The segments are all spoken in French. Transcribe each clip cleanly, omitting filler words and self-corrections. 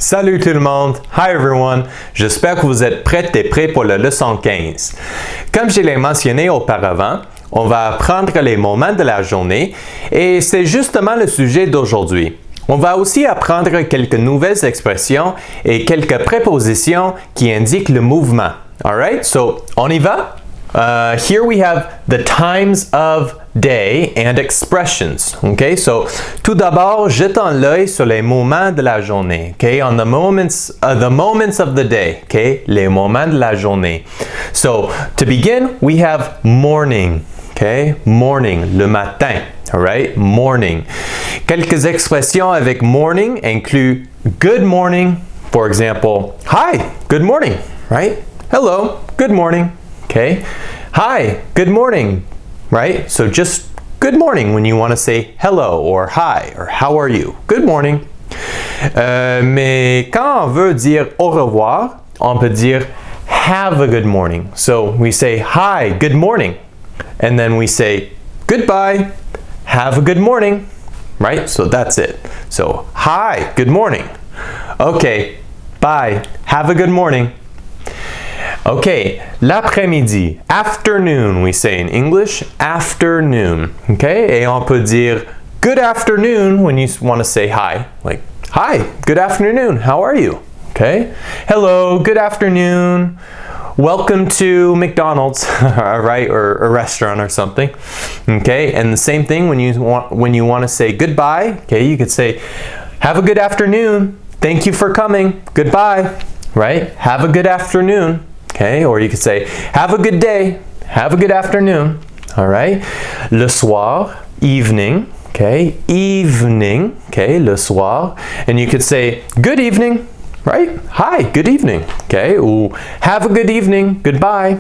Salut tout le monde! Hi everyone! J'espère que vous êtes prêtes et prêts pour la leçon 15. Comme je l'ai mentionné auparavant, on va apprendre les moments de la journée et c'est justement le sujet d'aujourd'hui. On va aussi apprendre quelques nouvelles expressions et quelques prépositions qui indiquent le mouvement. Alright, so on y va? Here we have the times of day and expressions. Okay, so tout d'abord, jetons l'œil sur les moments de la journée. Okay, on the moments of the day. Okay, les moments de la journée. So to begin, we have morning. Okay, morning, le matin. Alright, morning. Quelques expressions avec morning incluent good morning. For example, hi, good morning. Right? Hello, good morning. Okay. Hi, good morning. Right? So just good morning when you want to say hello or hi or how are you? Good morning. Mais quand on veut dire au revoir, on peut dire have a good morning. So we say hi, good morning. And then we say goodbye, have a good morning. Right? So that's it. So hi, good morning. Okay, bye, have a good morning. Okay, l'après-midi, afternoon, we say in English, afternoon, okay? Et on peut dire good afternoon when you want to say hi, like, hi, good afternoon, how are you? Okay? Hello, good afternoon, welcome to McDonald's, right, or a restaurant or something, okay? And the same thing when you want to say goodbye, okay, you could say, have a good afternoon, thank you for coming, goodbye, right? Have a good afternoon. Okay, or you could say, have a good day, have a good afternoon, all right? Le soir, evening, okay, evening, okay, le soir, and you could say, good evening, right? Hi, good evening, okay, or have a good evening, goodbye,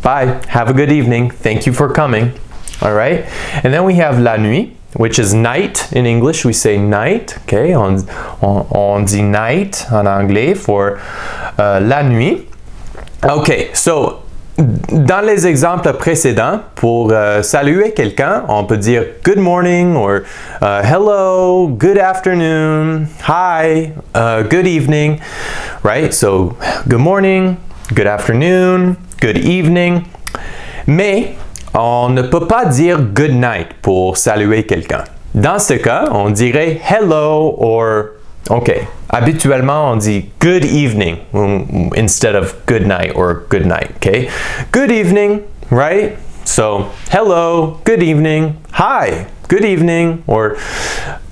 bye, have a good evening, thank you for coming, all right? And then we have la nuit, which is night in English, we say night, okay, on dit night en anglais for la nuit. OK, so, dans les exemples précédents, pour saluer quelqu'un, on peut dire good morning or hello, good afternoon, hi, good evening, right? So, good morning, good afternoon, good evening. Mais, on ne peut pas dire good night pour saluer quelqu'un. Dans ce cas, on dirait hello or OK. Habituellement, on dit good evening instead of good night or good night. OK? Good evening, right? So, hello, good evening, hi, good evening, or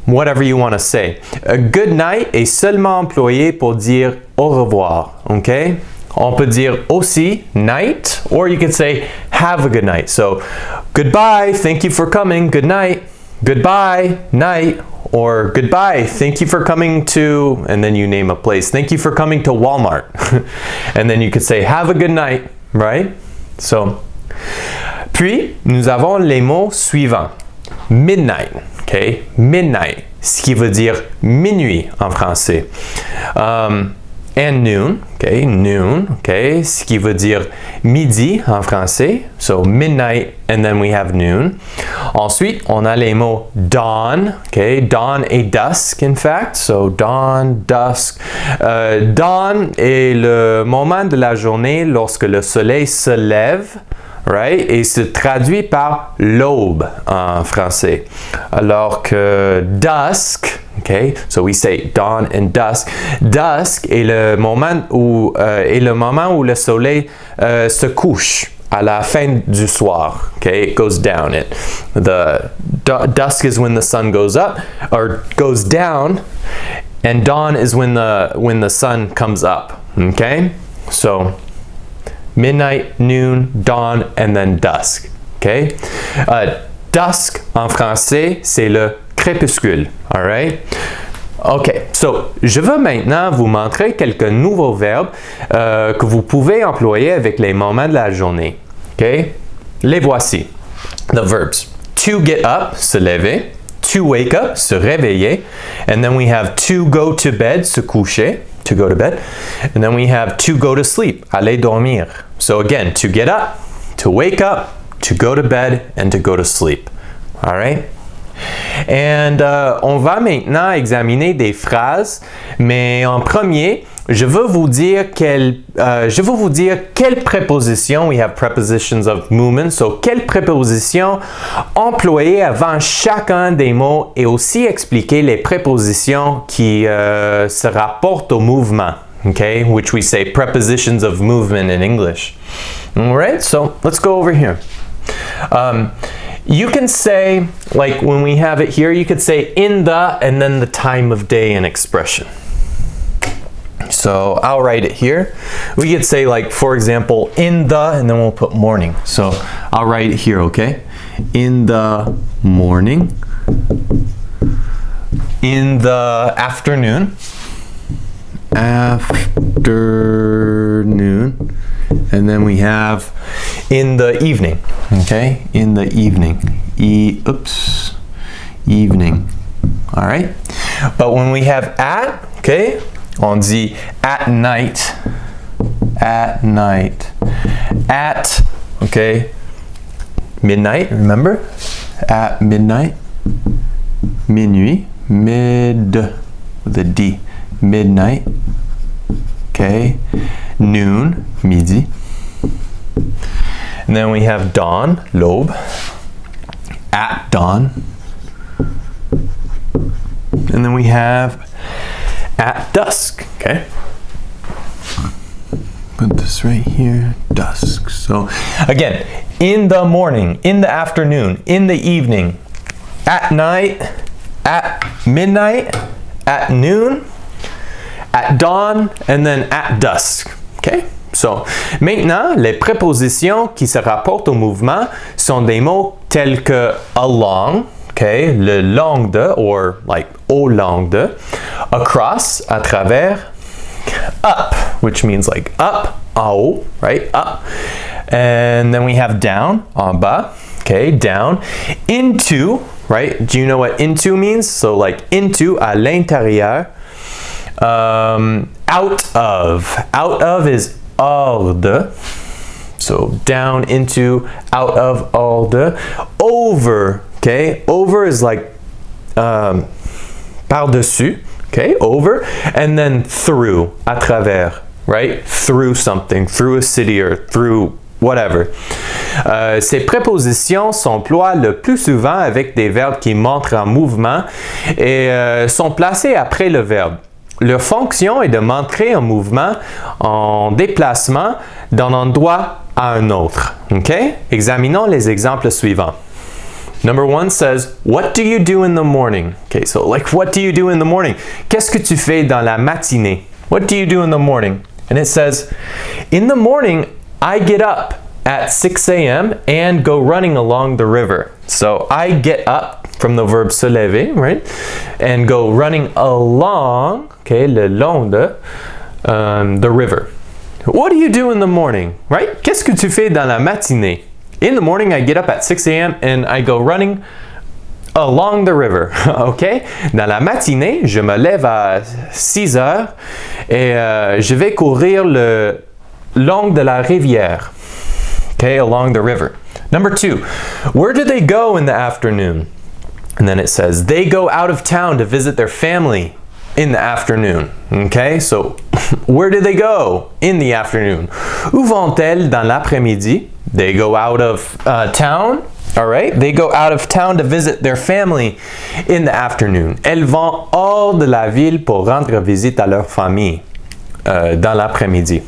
whatever you want to say. A good night est seulement employé pour dire au revoir. OK? On peut dire aussi night, or you could say have a good night. So, goodbye, thank you for coming, good night, goodbye, night. Or goodbye, thank you for coming to, and then you name a place. Thank you for coming to Walmart. And then you could say, have a good night, right? So, puis, nous avons les mots suivants. Midnight, okay? Midnight, ce qui veut dire minuit en français. And noon, okay? Noon, okay? Ce qui veut dire midi en français. So, midnight, and then we have noon. Ensuite, on a les mots dawn, okay? Dawn et dusk, in fact. So, dawn, dusk. Dawn est le moment de la journée lorsque le soleil se lève, right? Et se traduit par l'aube en français. Alors que dusk, okay? So we say dawn and dusk. Dusk est le moment où le soleil se couche à la fin du soir. Okay? It goes down. Dusk is when the sun goes up or goes down, and dawn is when the sun comes up. Okay? So midnight, noon, dawn, and then dusk. Okay? Dusk en français, c'est le crépuscule. All right? OK. So, je veux maintenant vous montrer quelques nouveaux verbes que vous pouvez employer avec les moments de la journée. OK? Les voici. The verbs. To get up, se lever. To wake up, se réveiller. And then we have to go to bed, se coucher. To go to bed. And then we have to go to sleep, aller dormir. So again, to get up, to wake up, to go to bed, and to go to sleep. All right? And on va maintenant examiner des phrases, mais en premier, je veux vous dire quelles prépositions, we have prepositions of movement, so quelles prépositions employer avant chacun des mots et aussi expliquer les prépositions qui se rapportent au mouvement, okay, which we say prepositions of movement in English. All right, so let's go over here. You can say, like when we have it here, you could say in the and then the time of day and expression. So I'll write it here. We could say, like, for example, in the, and then we'll put morning. So I'll write it here, okay? In the morning. In the afternoon. Afternoon. And then we have in the evening, okay? In the evening. Evening. All right? But when we have at, okay? On dit at night, at, okay, midnight, remember? At midnight, minuit, with a D, midnight, okay, noon, midi. And then we have dawn, l'aube, at dawn. And then we have at dusk, okay? Put this right here, dusk. So again, in the morning, in the afternoon, in the evening, at night, at midnight, at noon, at dawn, and then at dusk, okay? So, maintenant, les prépositions qui se rapportent au mouvement sont des mots tels que along, okay, le long de, or like au long de, across, à travers, up, which means like up, en haut, right, up. And then we have down, en bas, okay, down, into, right, do you know what into means? So like into, à l'intérieur, out of is hors de, so down, into, out of, hors de, over, okay, over is like par-dessus, okay, over, and then through, à travers, right, through something, through a city or through whatever. Ces prépositions s'emploient le plus souvent avec des verbes qui montrent un mouvement et sont placés après le verbe. Leur fonction est de montrer un mouvement en déplacement d'un endroit à un autre. Okay? Examinons les exemples suivants. Number 1 says, what do you do in the morning? Okay, so like, what do you do in the morning? Qu'est-ce que tu fais dans la matinée? What do you do in the morning? And it says, in the morning, I get up at 6 a.m. and go running along the river. So I get up from the verb se lever, right? And go running along, okay, le long de, the river. What do you do in the morning, right? Qu'est-ce que tu fais dans la matinée? In the morning, I get up at 6 a.m. and I go running along the river, okay? Dans la matinée, je me lève à 6 heures et je vais courir le long de la rivière, okay? Along the river. Number 2, where do they go in the afternoon? And then it says, they go out of town to visit their family in the afternoon, okay? So, where do they go in the afternoon? Où vont-elles dans l'après-midi? They go out of town, all right? They go out of town to visit their family in the afternoon. Elles vont hors de la ville pour rendre visite à leur famille dans l'après-midi.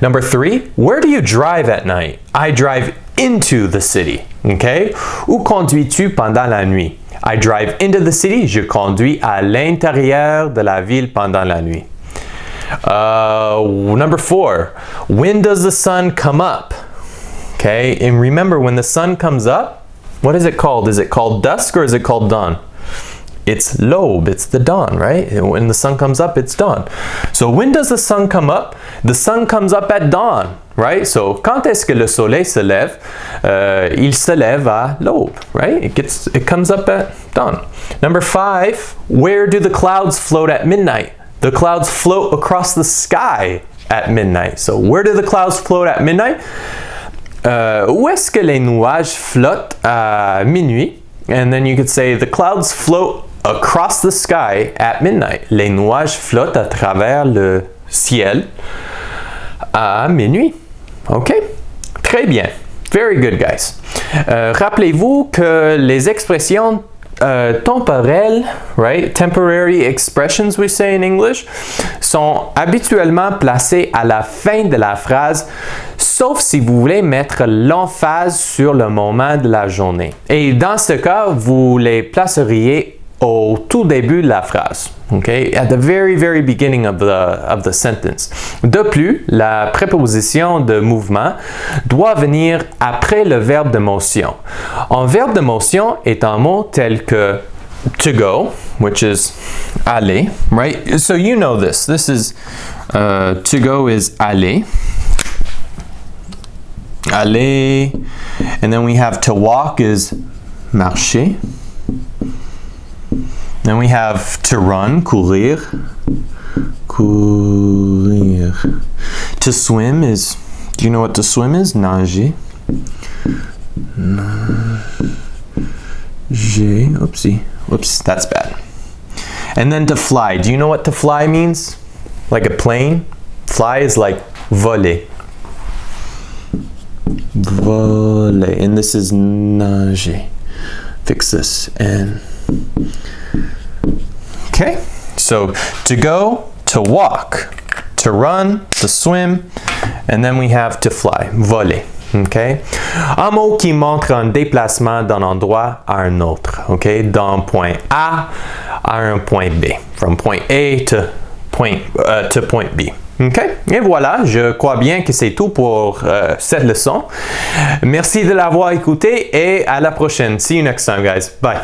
Number 3, where do you drive at night? I drive into the city, okay? Où conduis-tu pendant la nuit? I drive into the city. Je conduis à l'intérieur de la ville pendant la nuit. Number 4, when does the sun come up? Okay, and remember, when the sun comes up, what is it called? Is it called dusk or is it called dawn? It's l'aube, it's the dawn, right? When the sun comes up, it's dawn. So when does the sun come up? The sun comes up at dawn, right? So quand est-ce que le soleil se lève? Il se lève à l'aube, right? It comes up at dawn. Number 5, where do the clouds float at midnight? The clouds float across the sky at midnight. So where do the clouds float at midnight? Où est-ce que les nuages flottent à minuit And then you could say, the clouds float across the sky at midnight. Les nuages flottent à travers le ciel à minuit. OK? Très bien. Very good, guys. Rappelez-vous que les expressions temporelles, right? Temporary expressions, we say in English, sont habituellement placées à la fin de la phrase, sauf si vous voulez mettre l'emphase sur le moment de la journée. Et dans ce cas, vous les placeriez au tout début de la phrase, okay? At the very, very beginning of the sentence. De plus, la préposition de mouvement doit venir après le verbe de motion. Un verbe de motion est un mot tel que to go, which is aller, right? So you know this. This is, to go is aller. Aller. And then we have to walk is marcher. Then we have to run, courir. Courir. To swim is, do you know what to swim is? Nager. Nager. Oopsie. Whoops, that's bad. And then to fly. Do you know what to fly means? Like a plane? Fly is like voler. Voler. And this is nager. Fix this. And okay, so to go, to walk, to run, to swim, and then we have to fly, voler. Okay? Un mot qui montre un déplacement d'un endroit à un autre. Okay? D'un point A à un point B. From point A to point B. Okay? Et voilà, je crois bien que c'est tout pour cette leçon. Merci de l'avoir écouté et à la prochaine. See you next time, guys. Bye.